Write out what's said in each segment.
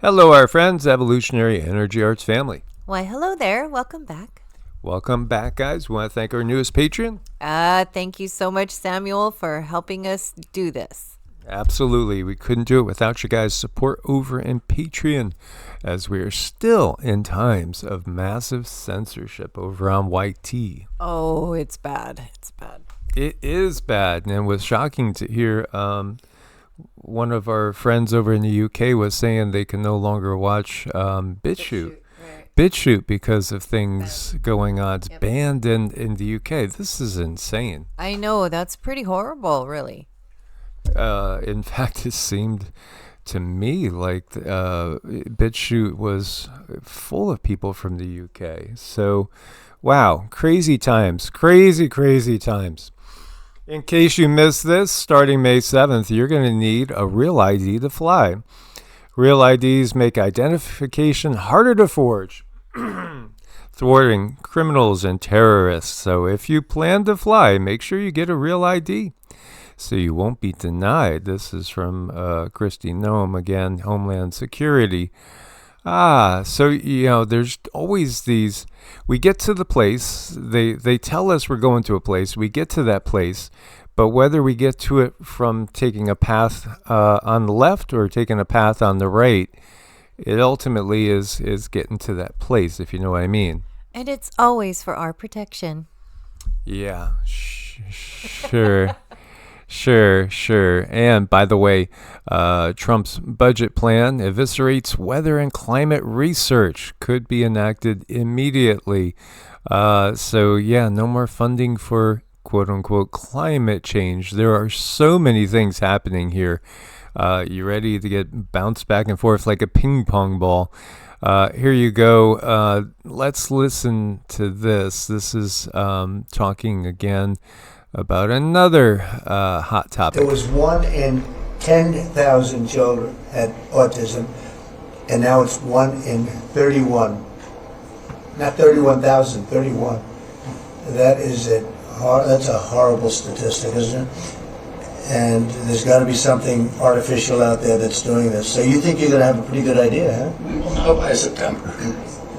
Hello, our friends, Evolutionary Energy Arts family. Why, hello there. Welcome back. Welcome back, guys. We want to thank our newest patron. Thank you so much, Samuel, for helping us do this. Absolutely. We couldn't do it without you guys' support over in Patreon, as we are still in times of massive censorship over on YT. Oh, it's bad. It's bad. It is bad, and it was shocking to hear one of our friends over in the UK was saying they can no longer watch BitChute. BitChute because of things going on. It's banned in the UK. This is insane. I know. That's pretty horrible, really. In fact, it seemed to me like BitChute was full of people from the UK. So, wow, crazy times. Crazy times. In case you missed this, starting May 7th, you're going to need a real ID to fly. Real IDs make identification harder to forge, thwarting criminals and terrorists. So if you plan to fly, make sure you get a real ID so you won't be denied. This is from Christy Noem, again, Homeland Security. So, there's always these, we get to the place, they tell us we're going to a place, we get to that place, but whether we get to it from taking a path on the left or taking a path on the right, it ultimately is getting to that place, if you know what I mean. And it's always for our protection. Yeah, sure. Sure. And by the way, Trump's budget plan eviscerates weather and climate research. Could be enacted immediately. No more funding for quote unquote climate change. There are so many things happening here. You ready to get bounced back and forth like a ping pong ball? Here you go. Let's listen to this. This is talking again about another hot topic. There was 1 in 10,000 children had autism, and now it's 1 in 31. Not 31,000, 31. That's a horrible statistic, isn't it? And there's got to be something artificial out there that's doing this. So you think you're going to have a pretty good idea, huh? We will know by September.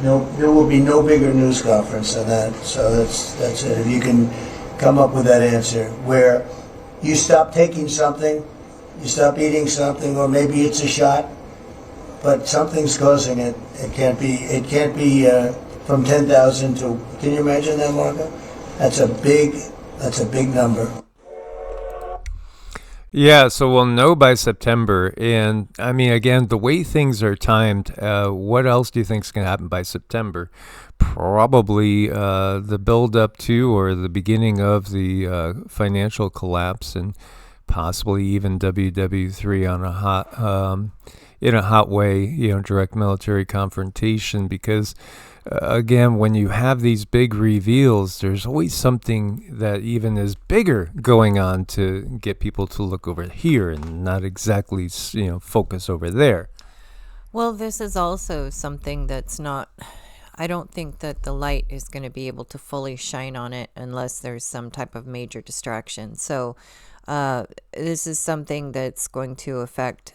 No, there will be no bigger news conference than that. So that's it. If you can come up with that answer where you stop taking something, you stop eating something, or maybe it's a shot, but something's causing it. It can't be from 10,000 to, can you imagine that, Marco? That's a big number. Yeah, so we'll know by September. And I mean, again, the way things are timed, what else do you think is going to happen by September? Probably the build up to or the beginning of the financial collapse, and possibly even WW3 on in a hot way, direct military confrontation. Because again, when you have these big reveals, there's always something that even is bigger going on to get people to look over here and not exactly, focus over there. Well, this is also something that's not, I don't think that the light is going to be able to fully shine on it unless there's some type of major distraction. So this is something that's going to affect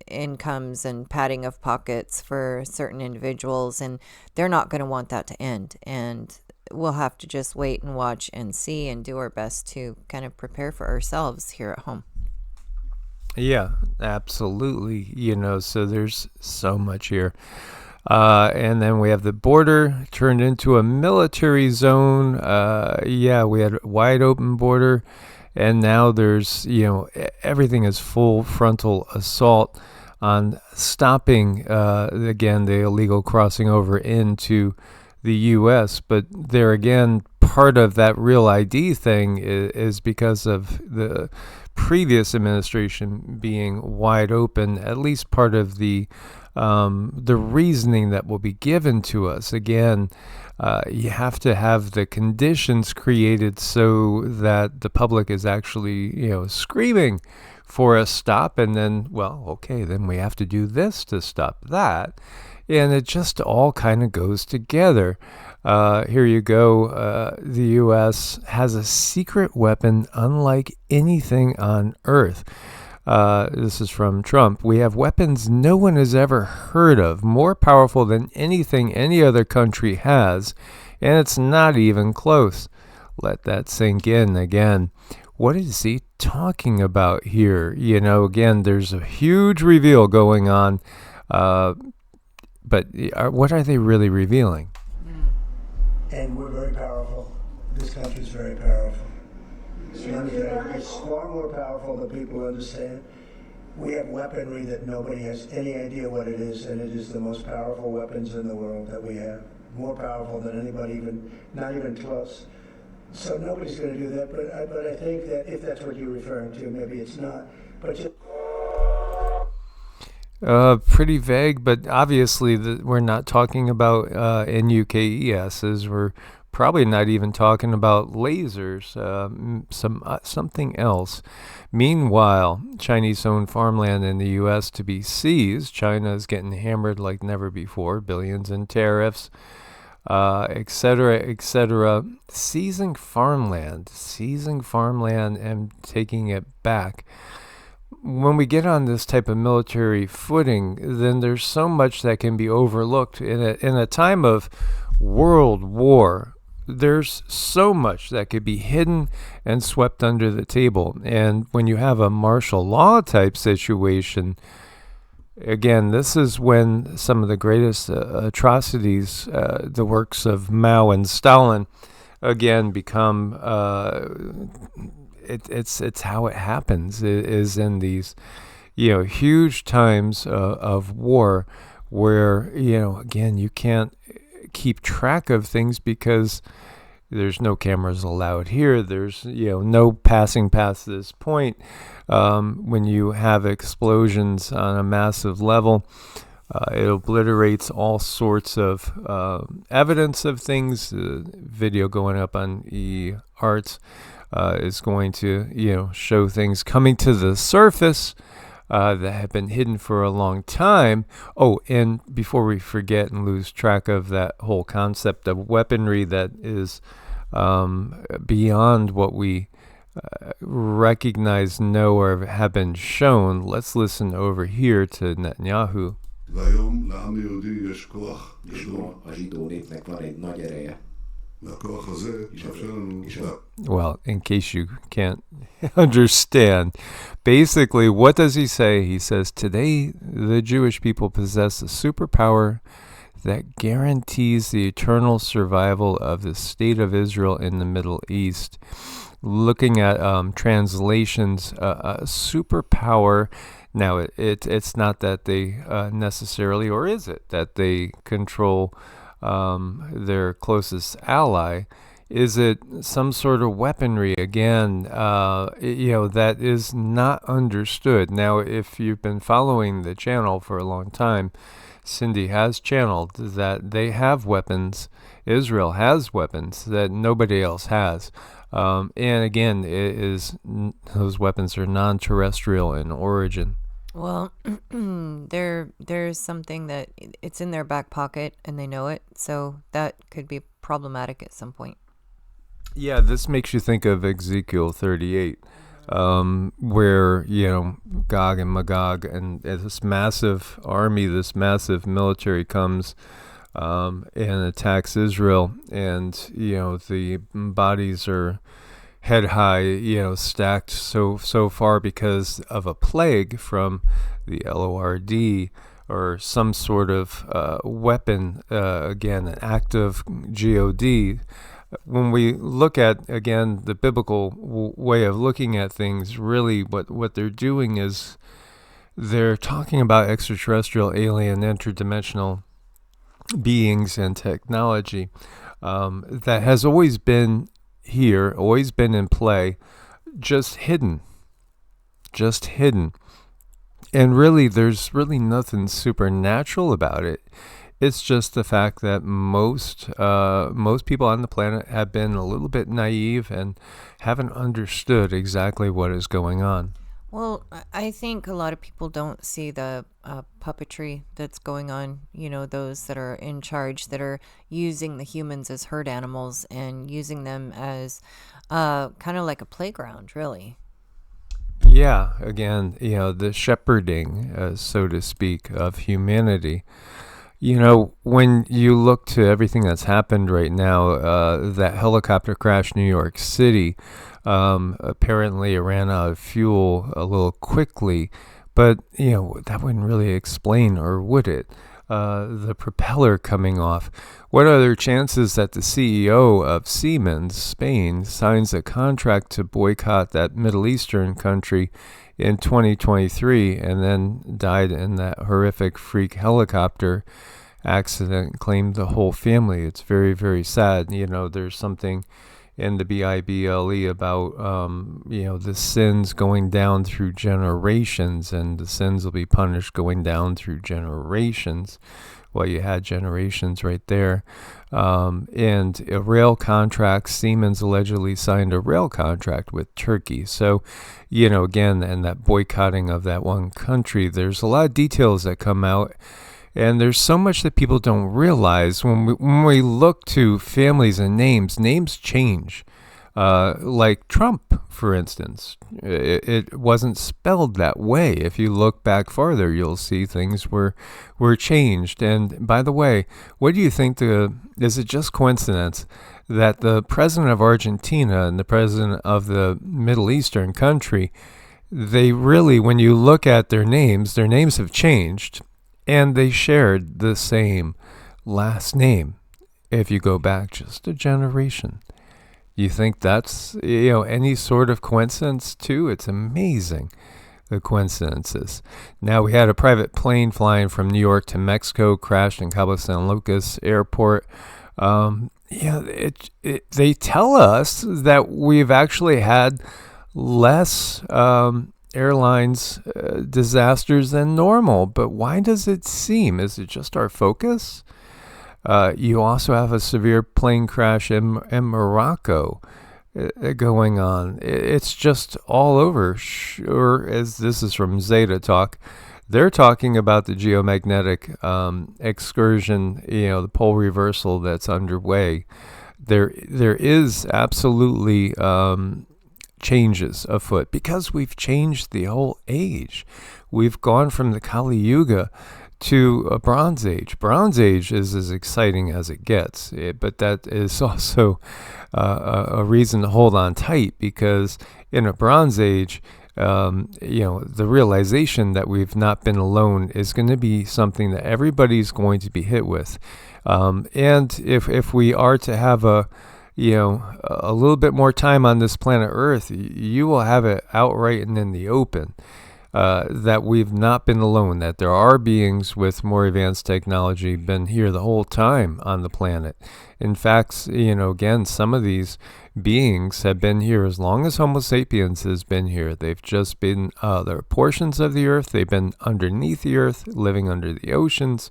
incomes and padding of pockets for certain individuals, and they're not going to want that to end. And we'll have to just wait and watch and see and do our best to kind of prepare for ourselves here at home. Yeah, absolutely. So there's so much here. And then we have the border turned into a military zone. We had a wide open border, and now there's, everything is full frontal assault on stopping, again, the illegal crossing over into the U.S. But there again, part of that real ID thing is because of the previous administration being wide open, at least part of the reasoning that will be given to us. Again, you have to have the conditions created so that the public is actually, screaming for a stop, and then, then we have to do this to stop that. And it just all kind of goes together. Here you go. The U.S. has a secret weapon unlike anything on Earth. This is from Trump. We have weapons no one has ever heard of, more powerful than anything any other country has, and it's not even close. Let that sink in again. What is he talking about here? You know, again, there's a huge reveal going on, but what are they really revealing? And we're very powerful. This country's very powerful. It's far more powerful than people understand. We have weaponry that nobody has any idea what it is, and it is the most powerful weapons in the world that we have. More powerful than anybody, not even close. So nobody's going to do that, but I think that if that's what you're referring to, maybe it's not. But pretty vague, but obviously we're not talking about NUKESs. We're probably not even talking about lasers, something else. Meanwhile, Chinese-owned farmland in the U.S. to be seized. China is getting hammered like never before, billions in tariffs, etc., etc. Seizing farmland and taking it back. When we get on this type of military footing, then there's so much that can be overlooked. In a time of world war, there's so much that could be hidden and swept under the table. And when you have a martial law type situation, again, this is when some of the greatest atrocities, the works of Mao and Stalin, again become... It's how it happens, is in these, huge times of war where, again, you can't keep track of things because there's no cameras allowed here. There's, no passing past this point. When you have explosions on a massive level, it obliterates all sorts of evidence of things. Video going up on eArts is going to, show things coming to the surface that have been hidden for a long time. Oh, and before we forget and lose track of that whole concept of weaponry that is beyond what we recognize, know, or have been shown, let's listen over here to Netanyahu. והיום לעם היהודי יש כוח גדול. והכוח הזה מאפשר לנו... Well, in case you can't understand, basically, what does he say? He says, today, the Jewish people possess a superpower that guarantees the eternal survival of the state of Israel in the Middle East. Looking at translations, a superpower... Now, it's not that they necessarily, or is it, that they control their closest ally? Is it some sort of weaponry, again, that is not understood? Now, if you've been following the channel for a long time, Cindy has channeled that they have weapons. Israel has weapons that nobody else has. And again, those weapons are non-terrestrial in origin. Well, there's something that it's in their back pocket and they know it, so that could be problematic at some point. Yeah, this makes you think of Ezekiel 38, where, Gog and Magog and this massive army, this massive military comes and attacks Israel, and, the bodies are head high, stacked so far because of a plague from the LORD or some sort of weapon, again, an active GOD. When we look at, again, the biblical way of looking at things, really what they're doing is they're talking about extraterrestrial, alien, interdimensional beings and technology that has always been here, always been in play, just hidden. And really, there's really nothing supernatural about it. It's just the fact that most people on the planet have been a little bit naive and haven't understood exactly what is going on. Well, I think a lot of people don't see the puppetry that's going on, those that are in charge, that are using the humans as herd animals and using them as kind of like a playground, really. Yeah, again, the shepherding, so to speak, of humanity. When you look to everything that's happened right now, that helicopter crash New York City, apparently it ran out of fuel a little quickly, but, that wouldn't really explain, or would it? The propeller coming off. What are there chances that the CEO of Siemens, Spain, signs a contract to boycott that Middle Eastern country in 2023 and then died in that horrific freak helicopter accident, claimed the whole family? It's very, very sad. There's something in the Bible about, the sins going down through generations, and the sins will be punished going down through generations. Well, you had generations right there. And a rail contract, Siemens allegedly signed a rail contract with Turkey. So, again, and that boycotting of that one country, there's a lot of details that come out. And there's so much that people don't realize when we look to families and names change. Like Trump, for instance, it wasn't spelled that way. If you look back farther, you'll see things were changed. And by the way, what do you think? Is it just coincidence that the president of Argentina and the president of the Middle Eastern country, they really, when you look at their names have changed. And they shared the same last name if you go back just a generation. You think that's, any sort of coincidence too? It's amazing, the coincidences. Now, we had a private plane flying from New York to Mexico, crashed in Cabo San Lucas Airport. They tell us that we've actually had less airlines disasters than normal, but why does it seem? Is it just our focus? You also have a severe plane crash in Morocco going on. It's just all over. Sure, as this is from Zeta Talk, they're talking about the geomagnetic excursion, the pole reversal that's underway. There is absolutely changes afoot because we've changed the whole age. We've gone from the Kali Yuga to a Bronze Age. Bronze Age is as exciting as it gets, but that is also a reason to hold on tight, because in a Bronze Age, the realization that we've not been alone is going to be something that everybody's going to be hit with. And if we are to have a little bit more time on this planet Earth, you will have it outright and in the open that we've not been alone, that there are beings with more advanced technology been here the whole time on the planet. In fact, again, some of these beings have been here as long as Homo sapiens has been here. They've just been, there are portions of the Earth, they've been underneath the Earth, living under the oceans,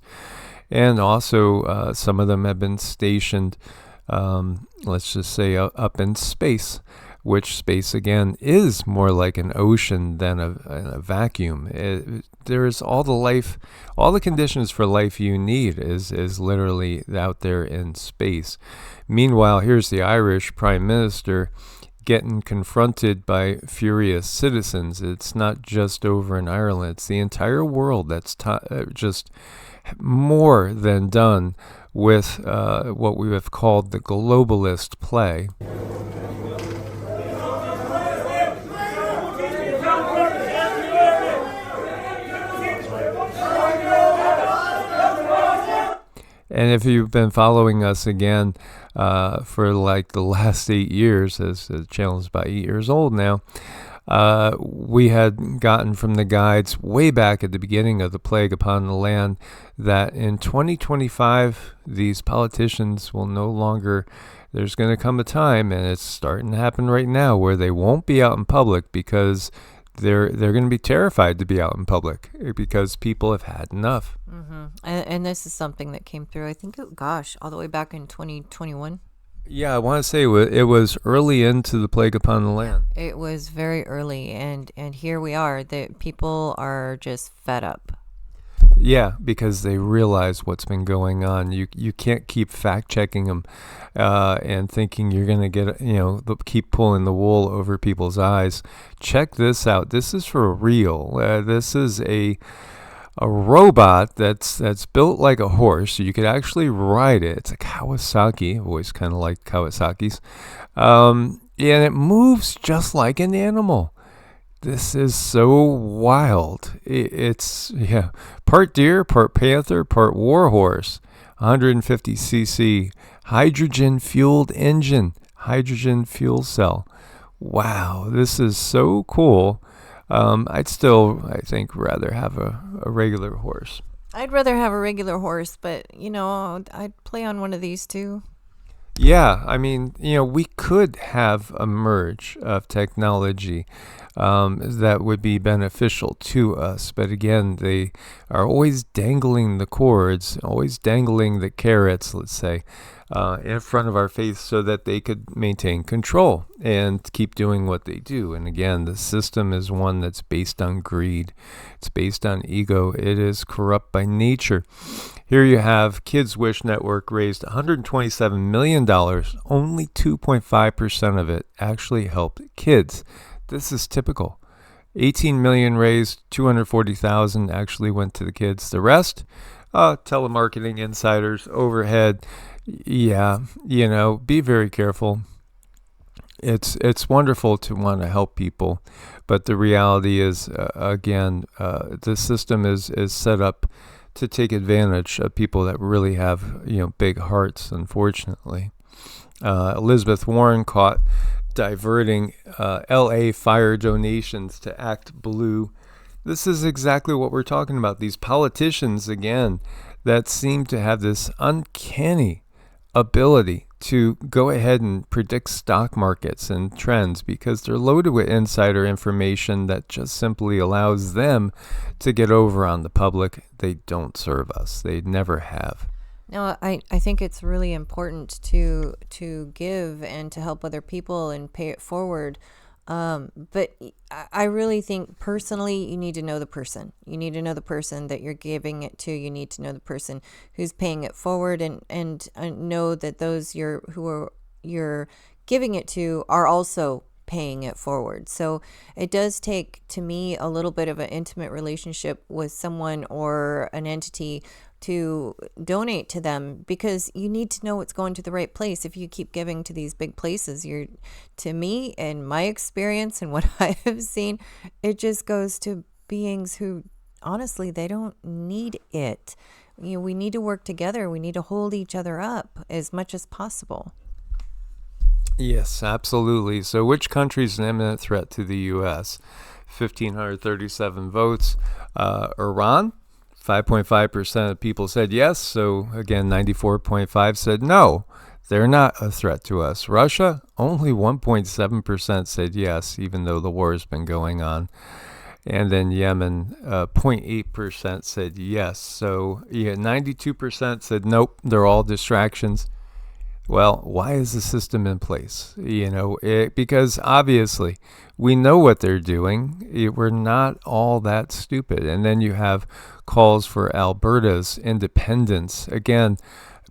and also some of them have been stationed let's just say up in space, which space again is more like an ocean than a vacuum. There's all the conditions for life you need is literally out there in space. Meanwhile, here's the Irish Prime Minister getting confronted by furious citizens. It's not just over in Ireland, it's the entire world that's just more than done with what we have called the globalist play. And if you've been following us again for like the last 8 years, as the channel is about 8 years old now, we had gotten from the guides way back at the beginning of the plague upon the land that in 2025, these politicians will no longer, there's going to come a time, and it's starting to happen right now, where they won't be out in public because they're going to be terrified to be out in public because people have had enough. Mm-hmm. And this is something that came through, I think, all the way back in 2021. Yeah, I want to say it was early into the plague upon the land. It was very early, and here we are. The people are just fed up. Yeah, because they realize what's been going on. You can't keep fact checking them and thinking you're going to get, keep pulling the wool over people's eyes. Check this out. This is for real. This is a robot that's built like a horse. You could actually ride it. It's a Kawasaki. I've always kind of liked Kawasaki's. And it moves just like an animal. This is so wild. It's part deer, part panther, part warhorse. 150cc hydrogen fueled engine, hydrogen fuel cell. Wow, this is so cool. I'd still, I think, rather have a regular horse. I'd rather have a regular horse, but, I'd play on one of these too. Yeah, I mean, we could have a merge of technology that would be beneficial to us. But again, they are always dangling the cords, always dangling the carrots, let's say, in front of our face so that they could maintain control and keep doing what they do. And again, the system is one that's based on greed. It's based on ego. It is corrupt by nature. Here you have Kids Wish Network raised $127 million. Only 2.5% of it actually helped kids. This is typical. 18 million raised, 240,000 actually went to the kids. The rest, telemarketing insiders, overhead. Yeah, be very careful. It's wonderful to want to help people, but the reality is, the system is set up to take advantage of people that really have, big hearts, unfortunately. Elizabeth Warren caught diverting LA fire donations to Act Blue. This is exactly what we're talking about. These politicians, again, that seem to have this uncanny ability to go ahead and predict stock markets and trends because they're loaded with insider information that just simply allows them to get over on the public. They don't serve us. They never have. No, I think it's really important to give and to help other people and pay it forward. But I really think personally, you need to know the person. You need to know the person that you're giving it to. You need to know the person who's paying it forward, and know that those you're giving it to are also paying it forward. So it does take, to me, a little bit of an intimate relationship with someone or an entity to donate to them, because you need to know it's going to the right place. If you keep giving to these big places, to me, in my experience and what I have seen, it just goes to beings who, honestly, they don't need it. We need to work together. We need to hold each other up as much as possible. Yes, absolutely. So which country is an imminent threat to the U.S.? 1,537 votes. Iran? 5.5% of people said yes. So again, 94.5 said no, they're not a threat to us. Russia, only 1.7% said yes, even though the war has been going on. And then Yemen, 0.8% said yes. So 92% said nope, they're all distractions. Well, why is the system in place? Because obviously we know what they're doing. We're not all that stupid. And then you have calls for Alberta's independence. Again,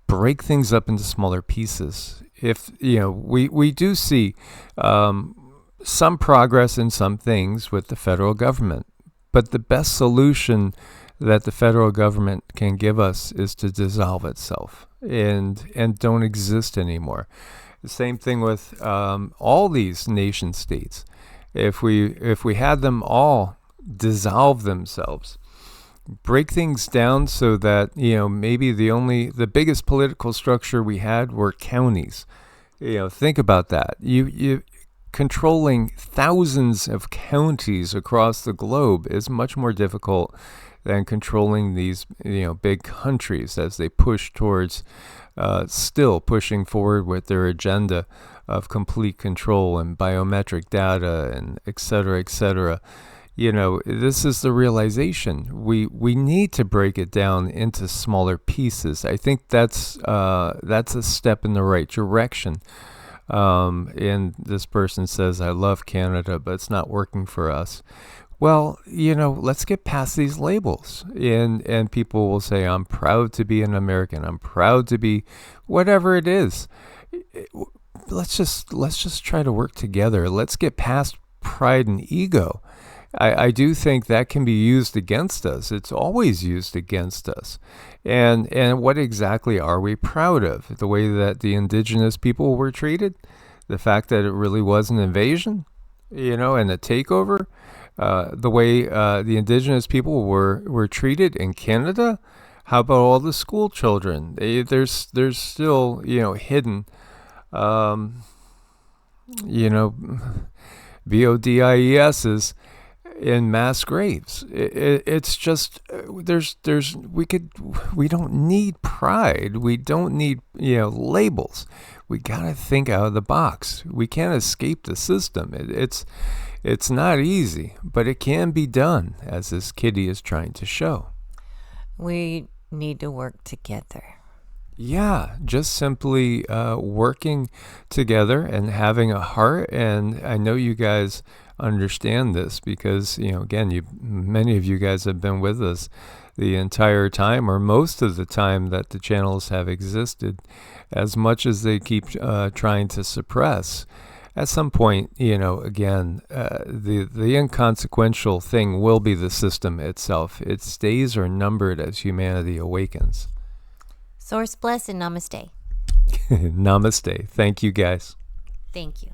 break things up into smaller pieces. If, we do see some progress in some things with the federal government, but the best solution that the federal government can give us is to dissolve itself and don't exist anymore. The same thing with all these nation states. If we had them all dissolve themselves, break things down so that maybe the biggest political structure we had were counties. Think about that. You controlling thousands of counties across the globe is much more difficult than controlling these big countries as they push towards still pushing forward with their agenda of complete control and biometric data and et cetera, et cetera. This is the realization. We need to break it down into smaller pieces. I think that's a step in the right direction. And this person says, I love Canada, but it's not working for us. Well, let's get past these labels. And people will say, I'm proud to be an American. I'm proud to be whatever it is. Let's just try to work together. Let's get past pride and ego. I do think that can be used against us. It's always used against us. And what exactly are we proud of? The way that the indigenous people were treated? The fact that it really was an invasion, and a takeover? The way the indigenous people were treated in Canada? How about all the school children? There's still, hidden, BODIESs in mass graves. It's just we don't need pride. We don't need labels. We gotta think out of the box. We can't escape the system. It's not easy, but it can be done, as this kitty is trying to show. We need to work together. Yeah, just simply working together and having a heart. And I know you guys understand this because, again, many of you guys have been with us the entire time, or most of the time that the channels have existed, as much as they keep trying to suppress. At some point, again, the inconsequential thing will be the system itself. Its days are numbered as humanity awakens. Source bless and namaste. Namaste. Thank you, guys. Thank you.